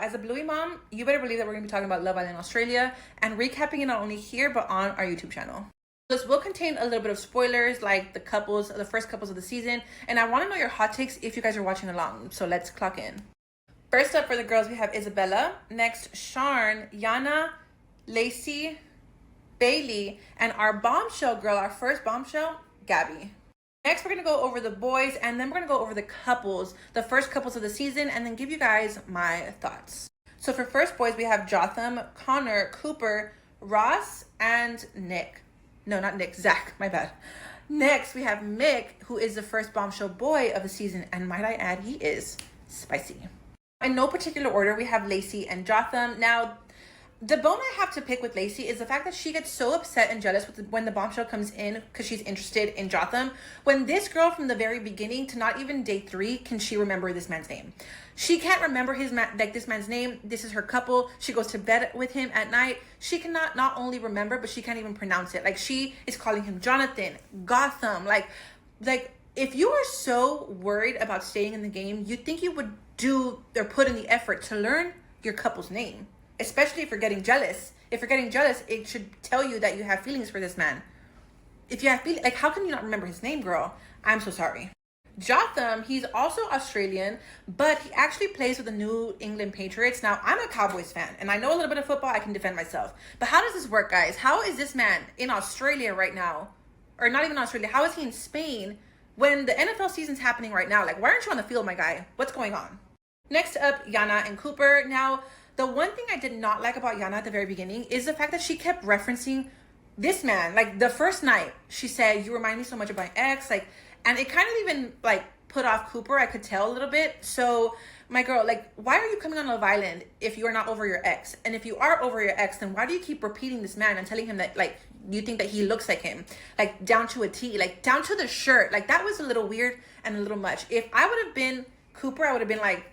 as a Bluey mom, you better believe that we're going to be talking about Love Island Australia and recapping it not only here, but on our YouTube channel. This will contain a little bit of spoilers, like the first couples of the season, and I want to know your hot takes if you guys are watching along, so let's clock in. First up for the girls, we have Isabella. Next, Sharn, Yana, Lacey, Bailey, and our bombshell girl, our first bombshell, Gabby. Next, we're going to go over the boys, and then we're going to go over the couples, the first couples of the season, and then give you guys my thoughts. So for first boys, we have Jotham, Connor, Cooper, Ross, and Nick. No, not Nick, Zach, my bad. Next, we have Mick, who is the first bombshell boy of the season, and might I add, he is spicy. In no particular order, we have Lacey and Jotham. Now, the bone I have to pick with Lacey is the fact that she gets so upset and jealous when the bombshell comes in because she's interested in Jotham. When this girl from the very beginning to not even day 3 can she remember this man's name. She can't remember this man's name. This is her couple. She goes to bed with him at night. She cannot not only remember, but she can't even pronounce it. Like, she is calling him Jonathan, Gotham. Like if you are so worried about staying in the game, you'd think you would do or put in the effort to learn your couple's name. Especially if you're getting jealous. If you're getting jealous, it should tell you that you have feelings for this man. If you have feelings, like, how can you not remember his name, girl? I'm so sorry. Jotham, he's also Australian, but he actually plays with the New England Patriots. Now, I'm a Cowboys fan, and I know a little bit of football. I can defend myself. But how does this work, guys? How is this man in Australia right now? Or not even Australia. How is he in Spain when the NFL season's happening right now? Like, why aren't you on the field, my guy? What's going on? Next up, Yana and Cooper. Now, the one thing I did not like about Yana at the very beginning is the fact that she kept referencing this man. Like, the first night, she said, "You remind me so much of my ex." Like, and it kind of even, like, put off Cooper. I could tell a little bit. So, my girl, like, why are you coming on Love Island if you are not over your ex? And if you are over your ex, then why do you keep repeating this man and telling him that, like, you think that he looks like him? Like, down to a T. Like, down to the shirt. Like, that was a little weird and a little much. If I would have been Cooper, I would have been like,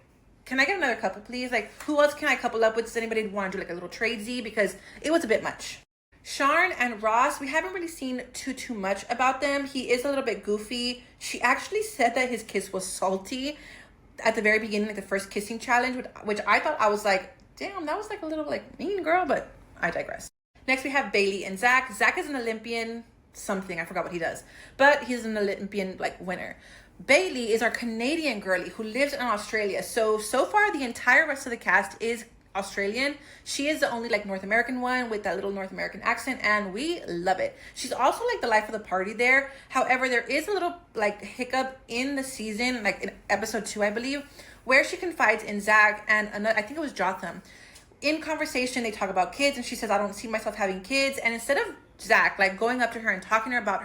"Can I get another couple, please? Like, who else can I couple up with? Does anybody want to do like a little tradesy?" Because it was a bit much. Sharn and Ross, we haven't really seen too much about them. He is a little bit goofy. She actually said that his kiss was salty at the very beginning, like the first kissing challenge, which I thought, I was like, damn, that was like a little like mean, girl, but I digress. Next, we have Bailey and Zach. Zach is an Olympian something. I forgot what he does, but he's an Olympian like winner. Bailey is our Canadian girlie who lives in Australia. So far, the entire rest of the cast is Australian. She is the only like North American one with that little North American accent, and we love it. She's also like the life of the party there. However, there is a little like hiccup in the season, like in episode 2, I believe, where she confides in Zach and another, I think it was Jotham. In conversation, they talk about kids, and she says, "I don't see myself having kids." And instead of Zach like going up to her and talking about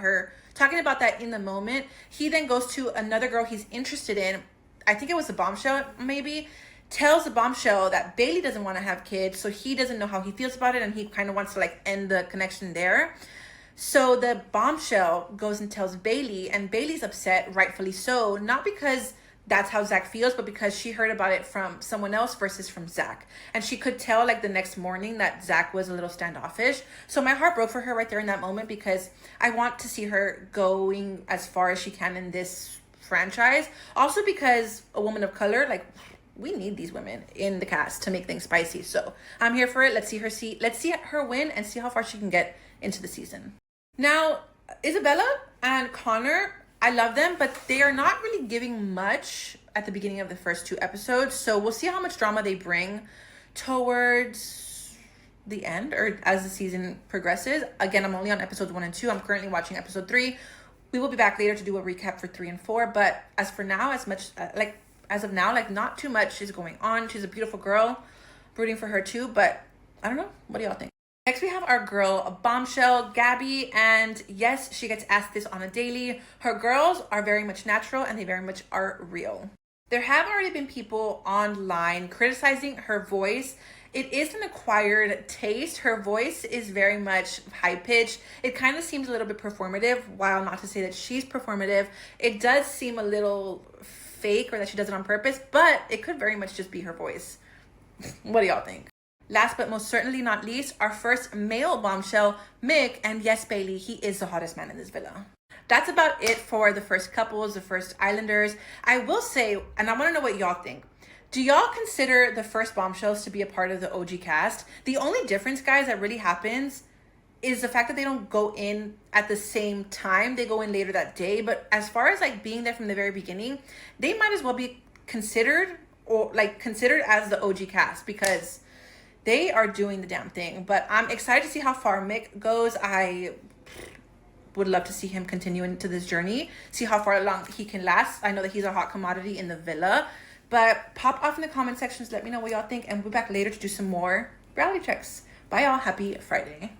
that in the moment, he then goes to another girl he's interested in. I think it was the bombshell, maybe. Tells the bombshell that Bailey doesn't want to have kids, so he doesn't know how he feels about it, and he kind of wants to like end the connection there. So the bombshell goes and tells Bailey, and Bailey's upset, rightfully so, not because that's how Zach feels, but because she heard about it from someone else versus from Zach. And she could tell like the next morning that Zach was a little standoffish. So my heart broke for her right there in that moment, because I want to see her going as far as she can in this franchise. Also because a woman of color, like, we need these women in the cast to make things spicy. So I'm here for it. Let's see her win and see how far she can get into the season. Now, Isabella and Connor, I love them, but they are not really giving much at the beginning of the first 2 episodes. So we'll see how much drama they bring towards the end or as the season progresses. Again, I'm only on episodes 1 and 2. I'm currently watching episode 3. We will be back later to do a recap for 3 and 4. But as for now, as of now, not too much is going on. She's a beautiful girl, rooting for her too. But I don't know. What do y'all think? Next, we have our girl, a bombshell, Gabby, and yes, she gets asked this on a daily. Her girls are very much natural, and they very much are real. There have already been people online criticizing her voice. It is an acquired taste. Her voice is very much high-pitched. It kind of seems a little bit performative, while not to say that she's performative. It does seem a little fake, or that she does it on purpose, but it could very much just be her voice. What do y'all think? Last but most certainly not least, our first male bombshell, Mick, and yes, Bailey, he is the hottest man in this villa. That's about it for the first couples, the first Islanders. I will say, and I want to know what y'all think. Do y'all consider the first bombshells to be a part of the OG cast? The only difference, guys, that really happens is the fact that they don't go in at the same time. They go in later that day. But as far as like being there from the very beginning, they might as well be considered as the OG cast because they are doing the damn thing. But I'm excited to see how far Mick goes. I would love to see him continue into this journey, see how far along he can last. I know that he's a hot commodity in the villa. But pop off in the comment sections, let me know what y'all think, and we'll be back later to do some more reality checks. Bye y'all, happy Friday.